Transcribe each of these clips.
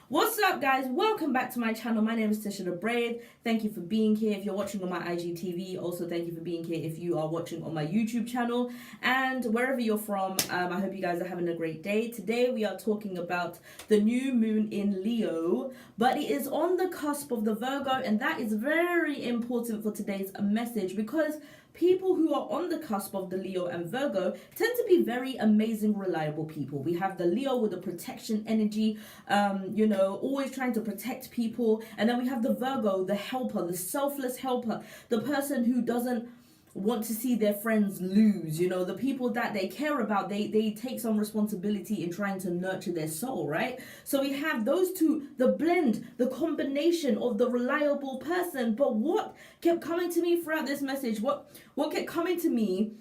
What's up, guys? Welcome back to my channel. My name is TishaTheBrave. Thank you for being here. If you're watching on my IGTV, also thank you for being here if you are watching on my YouTube channel. And wherever you're from, I hope you guys are having a great day. Today we are talking about the new moon in Leo, but it is on the cusp of the Virgo, and that is very important for today's message because people who are on the cusp of the Leo and Virgo tend to be very amazing, reliable people. We have the Leo with the protection energy, always trying to protect people. And then we have the Virgo, the helper, the selfless helper, the person who doesn't want to see their friends lose. The people that they care about, they take some responsibility in trying to nurture their soul, right? So we have those two, the blend, the combination of the reliable person. But what kept coming to me throughout this message, what kept coming to me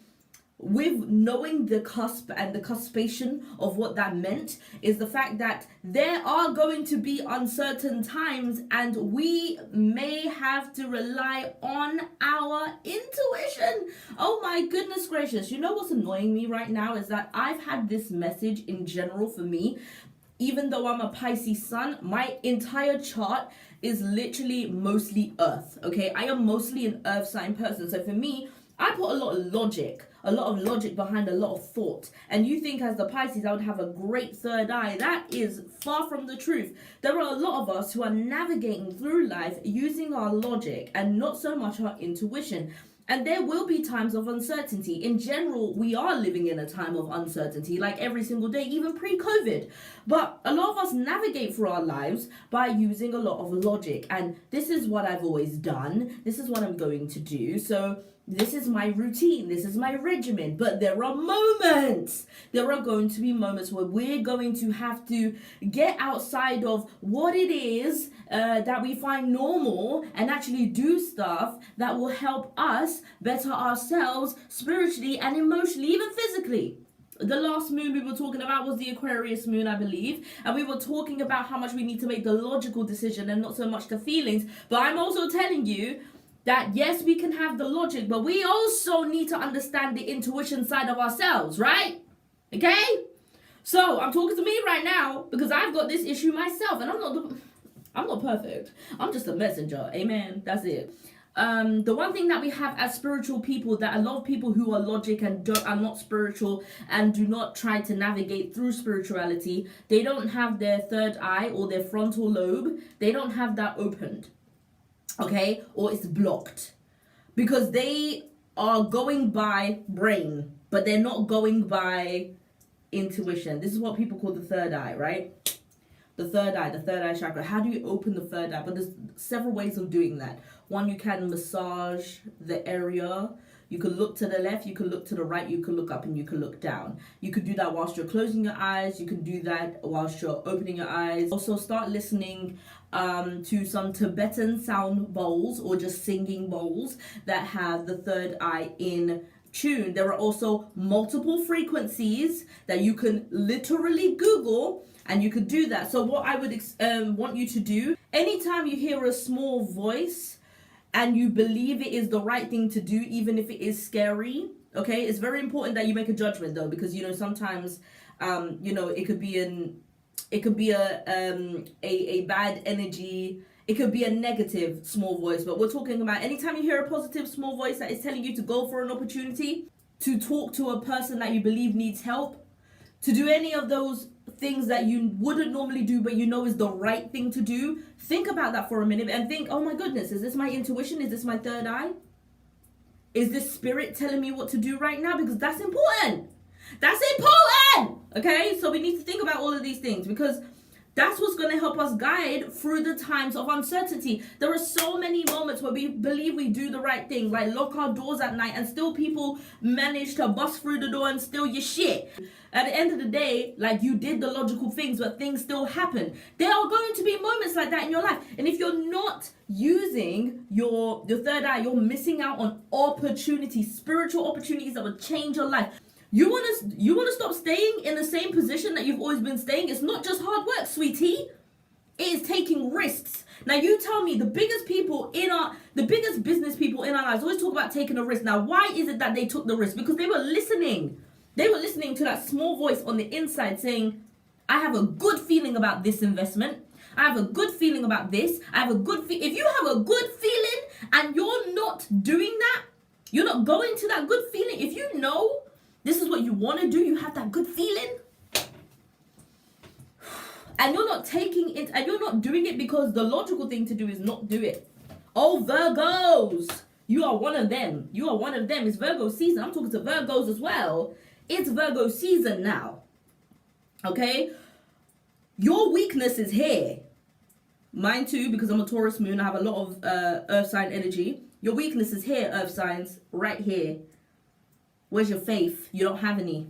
with knowing the cusp and the cuspation of what that meant is the fact that there are going to be uncertain times and we may have to rely on our intuition. Oh my goodness gracious. You know what's annoying me right now is that I've had this message in general for me. Even though I'm a Pisces sun, my entire chart is literally mostly earth, okay? I am mostly an earth sign person. So for me, I put a lot of logic behind a lot of thought. And you think as the Pisces, I would have a great third eye. That is far from the truth. There are a lot of us who are navigating through life using our logic and not so much our intuition. And there will be times of uncertainty. In general, we are living in a time of uncertainty, like every single day, even pre-COVID. But a lot of us navigate through our lives by using a lot of logic. And this is what I've always done. This is what I'm going to do. So this is my routine. This is my regimen. But there are moments. There are going to be moments where we're going to have to get outside of what it is that we find normal and actually do stuff that will help us better ourselves spiritually and emotionally, even physically. The last moon we were talking about was the Aquarius moon, I believe. And we were talking about how much we need to make the logical decision and not so much the feelings. But I'm also telling you that yes, we can have the logic, but we also need to understand the intuition side of ourselves, right? Okay? So I'm talking to me right now because I've got this issue myself, and I'm not perfect. I'm just a messenger. Amen. That's it. The one thing that we have as spiritual people, that a lot of people who are logic and are not spiritual and do not try to navigate through spirituality, they don't have their third eye or their frontal lobe. They don't have that opened. Okay, or it's blocked because they are going by brain, but they're not going by intuition. This is what people call the third eye, right? The third eye chakra. How do you open the third eye? But there's several ways of doing that. One, you can massage the area. You can look to the left, you can look to the right, you can look up, and you can look down. You could do that whilst you're closing your eyes. You can do that whilst you're opening your eyes. Also start listening to some Tibetan sound bowls or just singing bowls that have the third eye in tune. There are also multiple frequencies that you can literally Google, and you could do that. So what I would want you to do, anytime you hear a small voice and you believe it is the right thing to do, even if it is scary, okay? It's very important that you make a judgment though, because sometimes it could be a bad energy. It could be a negative small voice, but we're talking about anytime you hear a positive small voice that is telling you to go for an opportunity, to talk to a person that you believe needs help, to do any of those things that you wouldn't normally do but you know is the right thing to do. Think about that for a minute and think, oh my goodness, is this my intuition? Is this my third eye? Is this spirit telling me what to do right now? Because that's important. That's important. Okay, so we need to think about all of these things because that's what's going to help us guide through the times of uncertainty. There are so many moments where we believe we do the right thing, like lock our doors at night, and still people manage to bust through the door and steal your shit. At the end of the day, like you did the logical things, but things still happen. There are going to be moments like that in your life. And if you're not using your third eye, you're missing out on opportunities, spiritual opportunities that will change your life. You want to stop staying in the same position that you've always been staying? It's not just hard work, sweetie. It is taking risks. Now you tell me, the biggest business people in our lives always talk about taking a risk. Now why is it that they took the risk? Because they were listening. They were listening to that small voice on the inside saying, I have a good feeling about this investment. I have a good feeling about this. I have a good if you have a good feeling and you're not doing that, you're not going to that good feeling. If you know this is what you want to do, you have that good feeling, and you're not taking it, and you're not doing it because the logical thing to do is not do it. Oh, Virgos, you are one of them. You are one of them. It's Virgo season. I'm talking to Virgos as well. It's Virgo season now. Okay? Your weakness is here. Mine too, because I'm a Taurus moon. I have a lot of earth sign energy. Your weakness is here, earth signs, right here. Where's your faith? You don't have any.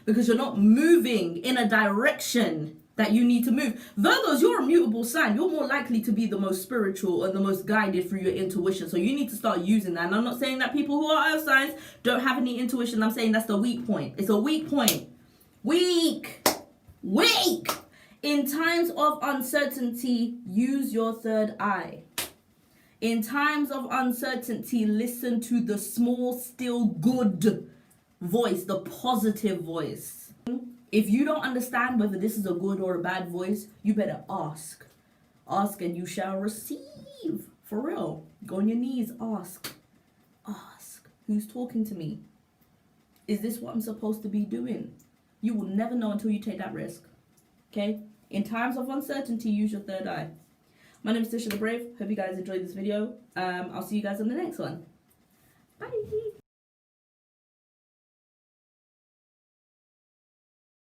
Because you're not moving in a direction that you need to move. Virgos, you're a mutable sign. You're more likely to be the most spiritual and the most guided through your intuition. So you need to start using that. And I'm not saying that people who are earth signs don't have any intuition. I'm saying that's the weak point. It's a weak point. Weak. In times of uncertainty, use your third eye. In times of uncertainty, listen to the small, still good voice, the positive voice. If you don't understand whether this is a good or a bad voice, you better ask. Ask and you shall receive. For real. Go on your knees, ask. Ask. Who's talking to me? Is this what I'm supposed to be doing? You will never know until you take that risk. Okay? In times of uncertainty, use your third eye. My name is TishaTheBrave. Hope you guys enjoyed this video. I'll see you guys on the next one. Bye.